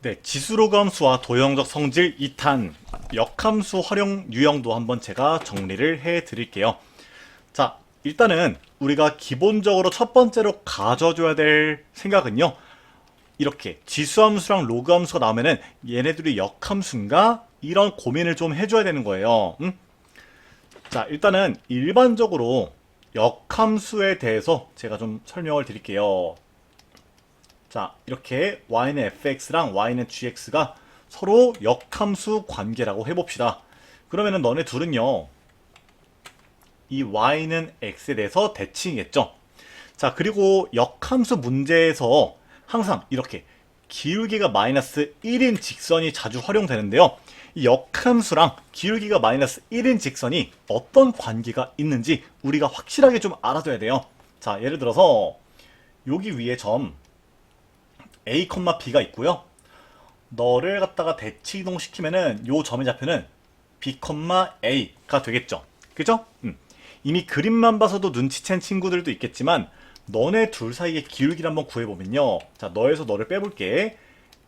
네, 지수로그 함수와 도형적 성질 2탄 역함수 활용 유형도 한번 제가 정리를 해 드릴게요. 자, 일단은 우리가 기본적으로 첫 번째로 가져줘야 될 생각은요. 이렇게 지수함수랑 로그함수가 나오면은 얘네들이 역함수인가? 이런 고민을 좀 해줘야 되는 거예요. 자, 일단은 일반적으로 역함수에 대해서 제가 좀 설명을 드릴게요. 자, 이렇게 y는 fx랑 y는 gx가 서로 역함수 관계라고 해봅시다. 그러면은 너네 둘은요, 이 y는 x에 대해서 대칭이겠죠. 자, 그리고 역함수 문제에서 항상 이렇게 기울기가 마이너스 1인 직선이 자주 활용되는데요. 이 역함수랑 기울기가 마이너스 1인 직선이 어떤 관계가 있는지 우리가 확실하게 좀 알아둬야 돼요. 자, 예를 들어서 여기 위에 점 A, B가 있고요. 너를 갖다가 대치 이동시키면은 요 점의 좌표는 B, A가 되겠죠. 그죠? 이미 그림만 봐서도 눈치챈 친구들도 있겠지만 너네 둘 사이의 기울기를 한번 구해보면요. 자, 너에서 너를 빼볼게.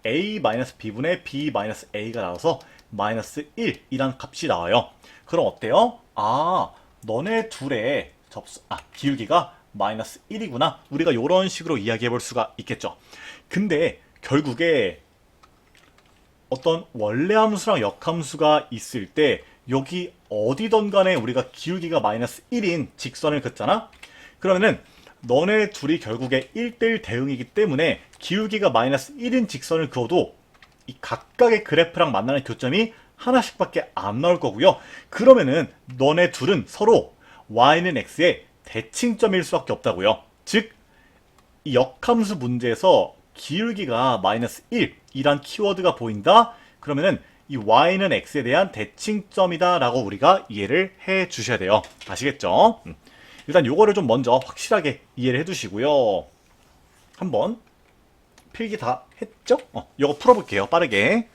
A-B분의 B-A가 나와서 마이너스 1이란 값이 나와요. 그럼 어때요? 아, 너네 둘의 기울기가 마이너스 1이구나. 우리가 이런 식으로 이야기해 볼 수가 있겠죠. 근데 결국에 어떤 원래 함수랑 역함수가 있을 때 여기 어디든 간에 우리가 기울기가 마이너스 1인 직선을 긋잖아? 그러면은 너네 둘이 결국에 1대1 대응이기 때문에 기울기가 마이너스 1인 직선을 그어도 이 각각의 그래프랑 만나는 교점이 하나씩밖에 안 나올 거고요. 그러면은 너네 둘은 서로 y는 x의 대칭점일 수밖에 없다고요. 즉, 이 역함수 문제에서 기울기가 마이너스 1이란 키워드가 보인다? 그러면은 이 y는 x에 대한 대칭점이다 라고 우리가 이해를 해 주셔야 돼요. 아시겠죠? 일단 요거를 좀 먼저 확실하게 이해를 해 두시고요. 한번 필기 다 했죠? 요거 풀어볼게요. 빠르게.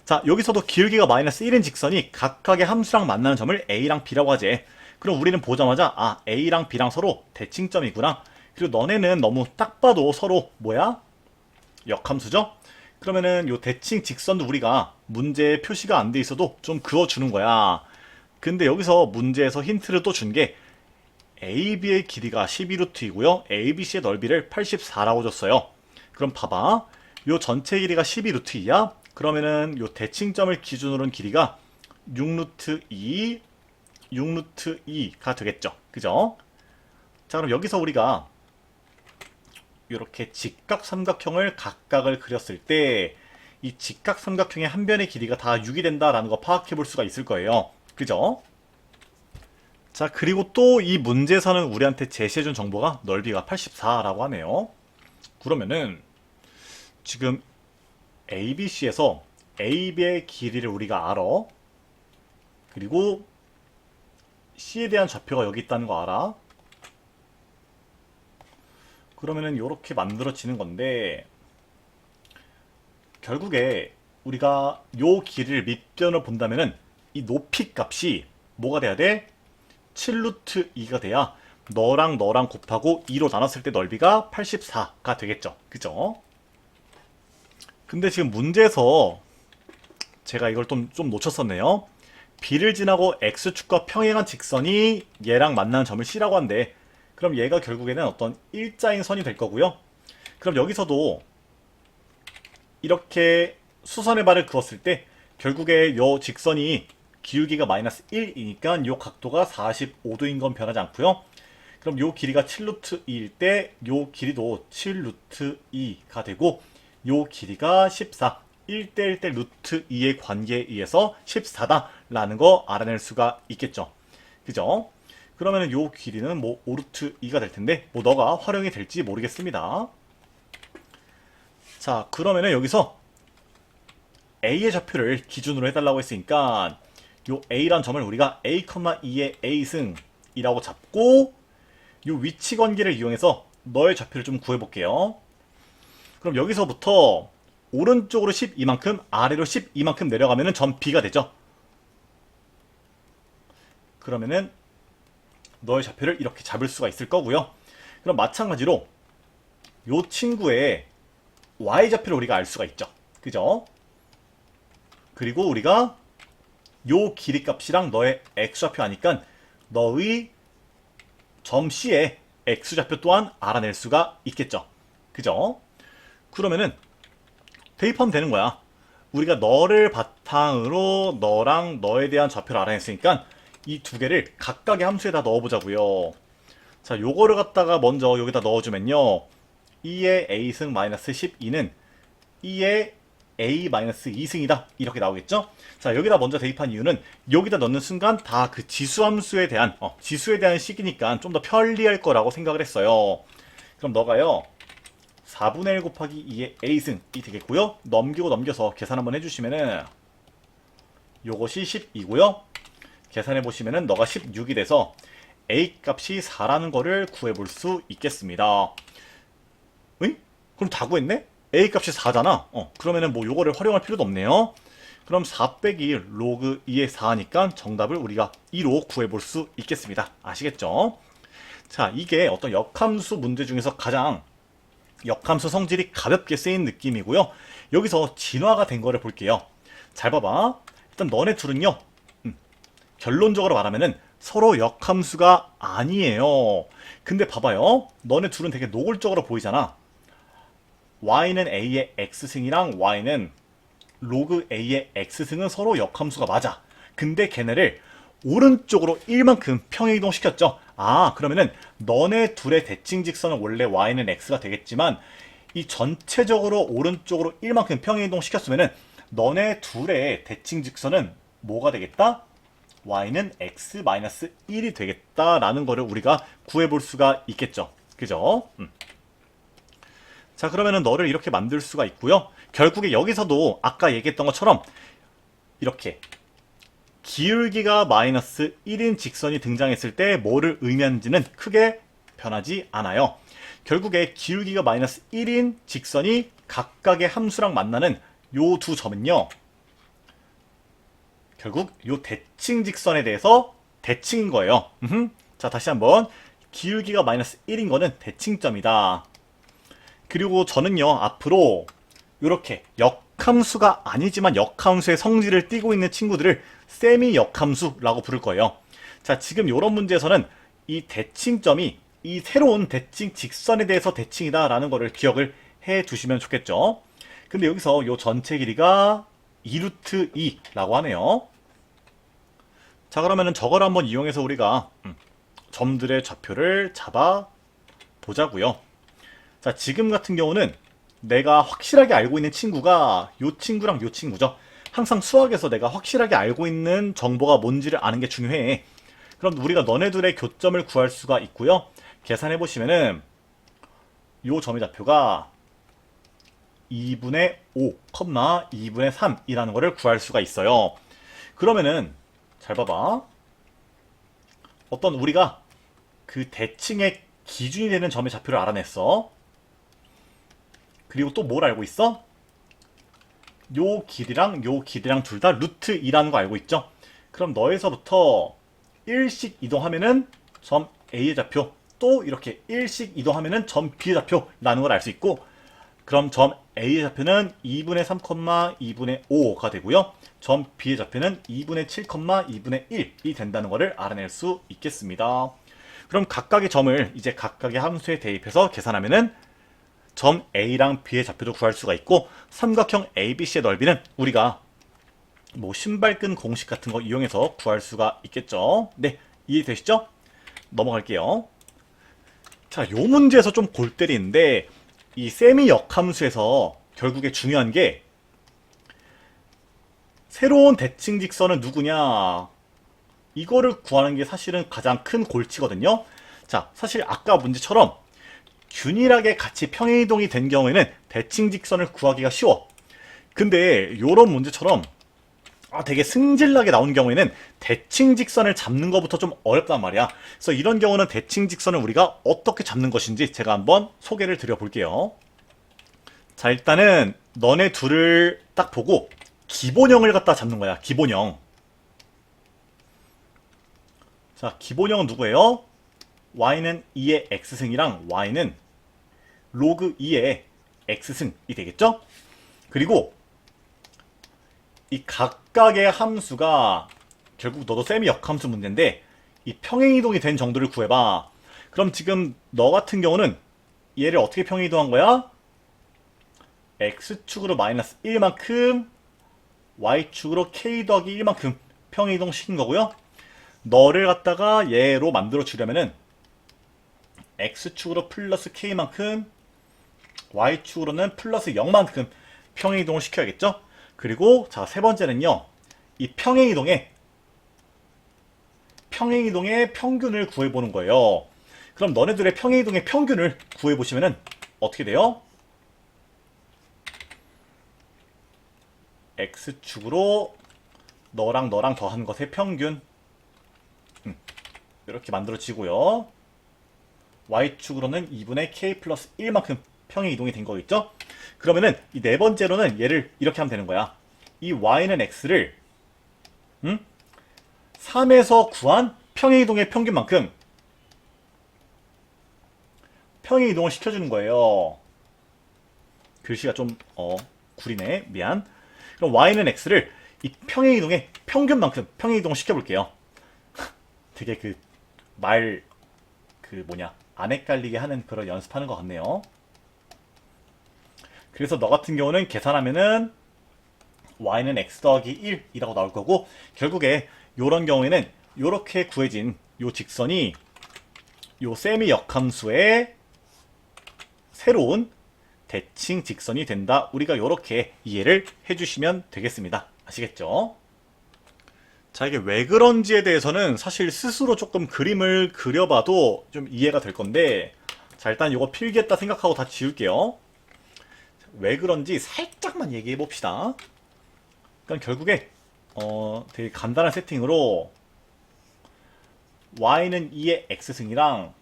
자, 여기서도 기울기가 마이너스 1인 직선이 각각의 함수랑 만나는 점을 a랑 b라고 하지. 그럼 우리는 보자마자 a랑 b랑 서로 대칭점이구나. 그리고 너네는 너무 딱 봐도 서로 뭐야? 역함수죠? 그러면은 요 대칭 직선도 우리가 문제에 표시가 안 돼 있어도 좀 그어주는 거야. 근데 여기서 문제에서 힌트를 또 준 게 AB의 길이가 12루트이고요. ABC의 넓이를 84라고 줬어요. 그럼 봐봐. 요 전체 길이가 12루트이야. 그러면은 요 대칭점을 기준으로 한 길이가 6루트 2, 6루트 2가 되겠죠. 그죠? 자, 그럼 여기서 우리가 이렇게 직각삼각형을 각각을 그렸을 때 이 직각삼각형의 한 변의 길이가 다 6이 된다라는 거 파악해 볼 수가 있을 거예요. 그죠? 자, 그리고 또 이 문제에서는 우리한테 제시해준 정보가 넓이가 84라고 하네요. 그러면은 지금 ABC에서 AB의 길이를 우리가 알아. 그리고 C에 대한 좌표가 여기 있다는 거 알아. 그러면은 이렇게 만들어지는 건데 결국에 우리가 요 길이를 밑변을 본다면은 이 높이 값이 뭐가 돼야 돼? 7루트 2가 돼야 너랑 너랑 곱하고 2로 나눴을 때 넓이가 84가 되겠죠. 그죠? 근데 지금 문제에서 제가 이걸 좀 놓쳤었네요. B를 지나고 X축과 평행한 직선이 얘랑 만나는 점을 C라고 한대. 그럼 얘가 결국에는 어떤 일자인 선이 될 거고요. 그럼 여기서도 이렇게 수선의 발을 그었을 때 결국에 요 직선이 기울기가 마이너스 1이니까 요 각도가 45도인 건 변하지 않고요. 그럼 요 길이가 7루트 2일 때 요 길이도 7루트 2가 되고 요 길이가 14. 1대1대 루트 2의 관계에 의해서 14다라는 거 알아낼 수가 있겠죠. 그죠? 그러면 요 길이는 뭐 5루트 2가 될 텐데 뭐 너가 활용이 될지 모르겠습니다. 자, 그러면은 여기서 A의 좌표를 기준으로 해달라고 했으니까 요 A란 점을 우리가 A, 2의 A승이라고 잡고 요 위치 관계를 이용해서 너의 좌표를 좀 구해볼게요. 그럼 여기서부터 오른쪽으로 12만큼 아래로 12만큼 내려가면은 점 B가 되죠. 그러면은 너의 좌표를 이렇게 잡을 수가 있을 거고요. 그럼 마찬가지로 요 친구의 y좌표를 우리가 알 수가 있죠. 그죠? 그리고 우리가 요 길이 값이랑 너의 x좌표 아니까 너의 점 C의 x좌표 또한 알아낼 수가 있겠죠. 그죠? 그러면은 대입하면 되는 거야. 우리가 너를 바탕으로 너랑 너에 대한 좌표를 알아냈으니까 이 두 개를 각각의 함수에다 넣어보자고요. 자, 요거를 갖다가 먼저 여기다 넣어주면요. 2의 a승 마이너스 12는 2의 a 마이너스 2승이다. 이렇게 나오겠죠? 자, 여기다 먼저 대입한 이유는 여기다 넣는 순간 다 그 지수함수에 대한 지수에 대한 식이니까 좀 더 편리할 거라고 생각을 했어요. 그럼 너가요. 4분의 1 곱하기 2의 a승이 되겠고요. 넘기고 넘겨서 계산 한번 해주시면은 요것이 10이고요. 계산해보시면은 너가 16이 돼서 a 값이 4라는 거를 구해볼 수 있겠습니다. 응? 그럼 다 구했네? a 값이 4잖아. 그러면은 뭐 요거를 활용할 필요도 없네요. 그럼 4 빼기 로그 2의 4니까 정답을 우리가 2로 구해볼 수 있겠습니다. 아시겠죠? 자, 이게 어떤 역함수 문제 중에서 가장 역함수 성질이 가볍게 쓰인 느낌이고요. 여기서 진화가 된 거를 볼게요. 잘 봐봐. 일단 너네 둘은요. 결론적으로 말하면은 서로 역함수가 아니에요. 근데 봐봐요. 너네 둘은 되게 노골적으로 보이잖아. y는 a의 x승이랑 y는 로그 a의 x승은 서로 역함수가 맞아. 근데 걔네를 오른쪽으로 1만큼 평행이동 시켰죠. 아, 그러면은 너네 둘의 대칭 직선은 원래 y는 x가 되겠지만 이 전체적으로 오른쪽으로 1만큼 평행이동 시켰으면은 너네 둘의 대칭 직선은 뭐가 되겠다? y는 x-1이 되겠다라는 거를 우리가 구해볼 수가 있겠죠. 그죠? 자, 그러면은 너를 이렇게 만들 수가 있고요. 결국에 여기서도 아까 얘기했던 것처럼 이렇게 기울기가 마이너스 1인 직선이 등장했을 때 뭐를 의미하는지는 크게 변하지 않아요. 결국에 기울기가 마이너스 1인 직선이 각각의 함수랑 만나는 요 두 점은요. 결국 요 대칭 직선에 대해서 대칭인 거예요. 자, 다시 한번 기울기가 마이너스 1인 거는 대칭점이다. 그리고 저는요, 앞으로 이렇게 역함수가 아니지만 역함수의 성질을 띠고 있는 친구들을 세미 역함수라고 부를 거예요. 자, 지금 이런 문제에서는 이 대칭점이 이 새로운 대칭 직선에 대해서 대칭이다 라는 거를 기억을 해 두시면 좋겠죠. 근데 여기서 이 전체 길이가 2루트 2라고 하네요. 자, 그러면은 저걸 한번 이용해서 우리가 점들의 좌표를 잡아 보자고요. 자, 지금 같은 경우는 내가 확실하게 알고 있는 친구가 요 친구랑 요 친구죠. 항상 수학에서 내가 확실하게 알고 있는 정보가 뭔지를 아는 게 중요해. 그럼 우리가 너네들의 교점을 구할 수가 있고요. 계산해 보시면은 요 점의 좌표가 2분의 5, 2분의 3이라는 거를 구할 수가 있어요. 그러면은 잘 봐봐. 어떤 우리가 그 대칭의 기준이 되는 점의 좌표를 알아냈어. 그리고 또 뭘 알고 있어? 요 길이랑 둘 다 루트 2라는 거 알고 있죠? 그럼 너에서부터 1씩 이동하면은 점 A의 좌표, 또 이렇게 1씩 이동하면은 점 B의 좌표라는 걸 알 수 있고, 그럼 점 A의 좌표는 2분의 3, 2분의 5가 되고요. 점 B의 좌표는 2분의 7, 2분의 1이 된다는 것을 알아낼 수 있겠습니다. 그럼 각각의 점을 이제 각각의 함수에 대입해서 계산하면은 점 A랑 B의 좌표도 구할 수가 있고, 삼각형 ABC의 넓이는 우리가 뭐 신발끈 공식 같은 거 이용해서 구할 수가 있겠죠. 네, 이해되시죠? 넘어갈게요. 자, 요 문제에서 좀 골 때리는데 이 세미 역함수에서 결국에 중요한 게 새로운 대칭 직선은 누구냐, 이거를 구하는 게 사실은 가장 큰 골치거든요. 자, 사실 아까 문제처럼 균일하게 같이 평행이동이 된 경우에는 대칭 직선을 구하기가 쉬워. 근데 요런 문제처럼 되게 승질나게 나온 경우에는 대칭 직선을 잡는 것부터 좀 어렵단 말이야. 그래서 이런 경우는 대칭 직선을 우리가 어떻게 잡는 것인지 제가 한번 소개를 드려볼게요. 자, 일단은 너네 둘을 딱 보고 기본형을 갖다 잡는 거야. 기본형. 자, 기본형은 누구예요? y는 2의 x승이랑 y는 로그 2의 x승이 되겠죠? 그리고 이 각각의 함수가 결국 너도 셈이 역함수 문제인데 이 평행이동이 된 정도를 구해봐. 그럼 지금 너 같은 경우는 얘를 어떻게 평행이동한 거야? x축으로 마이너스 1만큼 y축으로 k 더하기 1만큼 평행이동 시킨 거고요. 너를 갖다가 얘로 만들어 주려면은 x축으로 플러스 k만큼 y축으로는 플러스 0만큼 평행이동을 시켜야겠죠? 그리고 자, 세 번째는요. 이 평행이동의 평균을 구해보는 거예요. 그럼 너네들의 평행이동의 평균을 구해보시면은 어떻게 돼요? x축으로 너랑 더한 것의 평균 이렇게 만들어지고요. y축으로는 2분의 k 플러스 1만큼 평행이동이 된 거겠죠? 그러면은 이 네 번째로는 얘를 이렇게 하면 되는 거야. 이 y는 x를 3에서 구한 평행이동의 평균만큼 평행이동을 시켜주는 거예요. 글씨가 좀 구리네. 미안. 그럼 y는 x를 이 평행이동의 평균만큼 평행이동을 시켜볼게요. 되게 안 헷갈리게 하는 그런 연습하는 것 같네요. 그래서 너 같은 경우는 계산하면은 y는 x 더하기 1이라고 나올 거고, 결국에 요런 경우에는 요렇게 구해진 요 직선이 요 세미 역함수의 새로운 대칭 직선이 된다. 우리가 요렇게 이해를 해주시면 되겠습니다. 아시겠죠? 자, 이게 왜 그런지에 대해서는 사실 스스로 조금 그림을 그려봐도 좀 이해가 될 건데, 자, 일단 요거 필기했다 생각하고 다 지울게요. 왜 그런지 살짝만 얘기해 봅시다. 그러니까 결국에 되게 간단한 세팅으로 y는 2의 x승이랑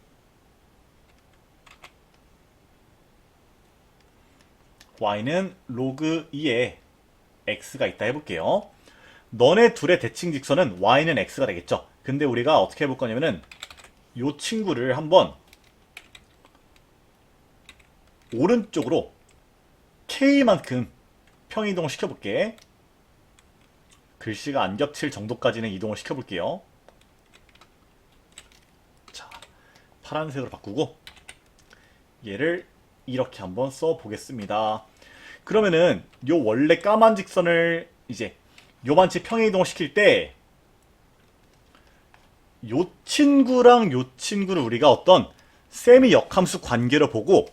y는 로그 2의 x가 있다 해볼게요. 너네 둘의 대칭 직선은 y는 x가 되겠죠. 근데 우리가 어떻게 해볼 거냐면은 요 친구를 한번 오른쪽으로 k만큼 평이동을 시켜볼게. 글씨가 안 겹칠 정도까지는 이동을 시켜볼게요. 자, 파란색으로 바꾸고 얘를 이렇게 한번 써보겠습니다. 그러면은 요 원래 까만 직선을 이제 요만치 평행이동을 시킬 때 요 친구랑 요 친구를 우리가 어떤 세미 역함수 관계로 보고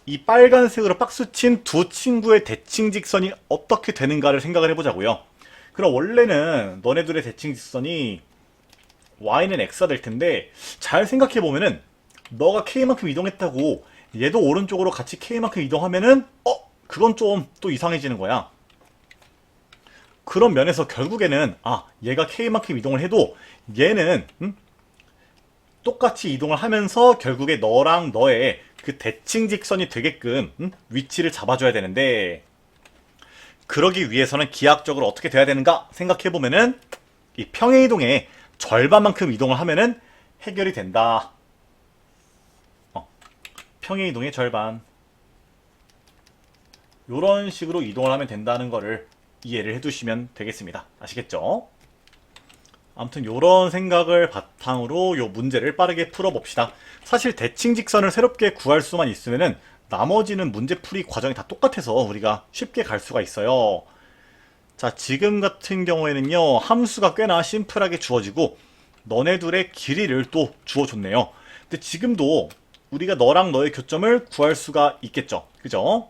이 빨간색으로 박수 친 두 친구의 대칭 직선이 어떻게 되는가를 생각을 해보자고요. 그럼 원래는 너네들의 대칭 직선이 y는 x가 될 텐데, 잘 생각해보면은 너가 k만큼 이동했다고 얘도 오른쪽으로 같이 k만큼 이동하면은 그건 좀 또 이상해지는 거야. 그런 면에서 결국에는 얘가 k만큼 이동을 해도 얘는 똑같이 이동을 하면서 결국에 너랑 너의 그 대칭 직선이 되게끔 위치를 잡아줘야 되는데, 그러기 위해서는 기하학적으로 어떻게 돼야 되는가 생각해보면은 이 평행이동의 절반만큼 이동을 하면은 해결이 된다. 평행이동의 절반, 요런 식으로 이동을 하면 된다는 거를 이해를 해두시면 되겠습니다. 아시겠죠? 아무튼 요런 생각을 바탕으로 요 문제를 빠르게 풀어봅시다. 사실 대칭 직선을 새롭게 구할 수만 있으면은 나머지는 문제풀이 과정이 다 똑같아서 우리가 쉽게 갈 수가 있어요. 자, 지금 같은 경우에는요, 함수가 꽤나 심플하게 주어지고 너네 둘의 길이를 또 주어줬네요. 근데 지금도 우리가 너랑 너의 교점을 구할 수가 있겠죠. 그죠?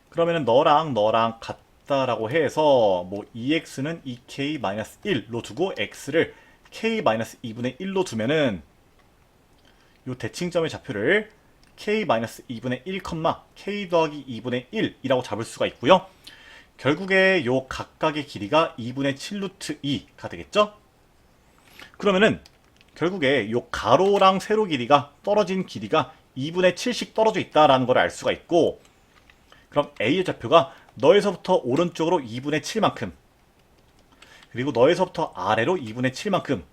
그러면은 너랑 같다라고 해서 뭐 2x는 2k-1로 두고 x를 k-2분의 1로 두면은 요 대칭점의 좌표를 k-2분의 1, k 더하기 2분의 1이라고 잡을 수가 있고요. 결국에 요 각각의 길이가 2분의 7 루트 2가 되겠죠? 그러면은 결국에 요 가로랑 세로 길이가 떨어진 길이가 2분의 7씩 떨어져 있다라는 걸 알 수가 있고, 그럼 A의 좌표가 너에서부터 오른쪽으로 2분의 7만큼, 그리고 너에서부터 아래로 2분의 7만큼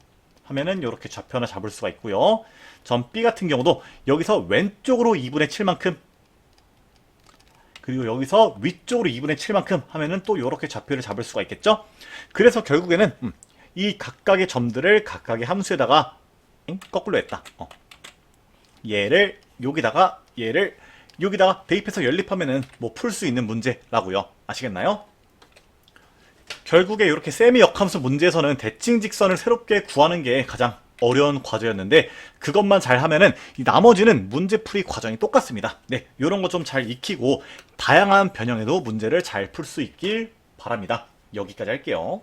하면은 이렇게 좌표 하나 잡을 수가 있고요. 점 B 같은 경우도 여기서 왼쪽으로 2분의 7만큼, 그리고 여기서 위쪽으로 2분의 7만큼 하면은 또 이렇게 좌표를 잡을 수가 있겠죠. 그래서 결국에는 이 각각의 점들을 각각의 함수에다가 거꾸로 했다. 얘를 여기다가 얘를 여기다가 대입해서 연립하면은 뭐 풀 수 있는 문제라고요. 아시겠나요? 결국에 이렇게 세미 역함수 문제에서는 대칭 직선을 새롭게 구하는 게 가장 어려운 과제였는데 그것만 잘 하면은 이 나머지는 문제풀이 과정이 똑같습니다. 네, 이런 거 좀 잘 익히고 다양한 변형에도 문제를 잘 풀 수 있길 바랍니다. 여기까지 할게요.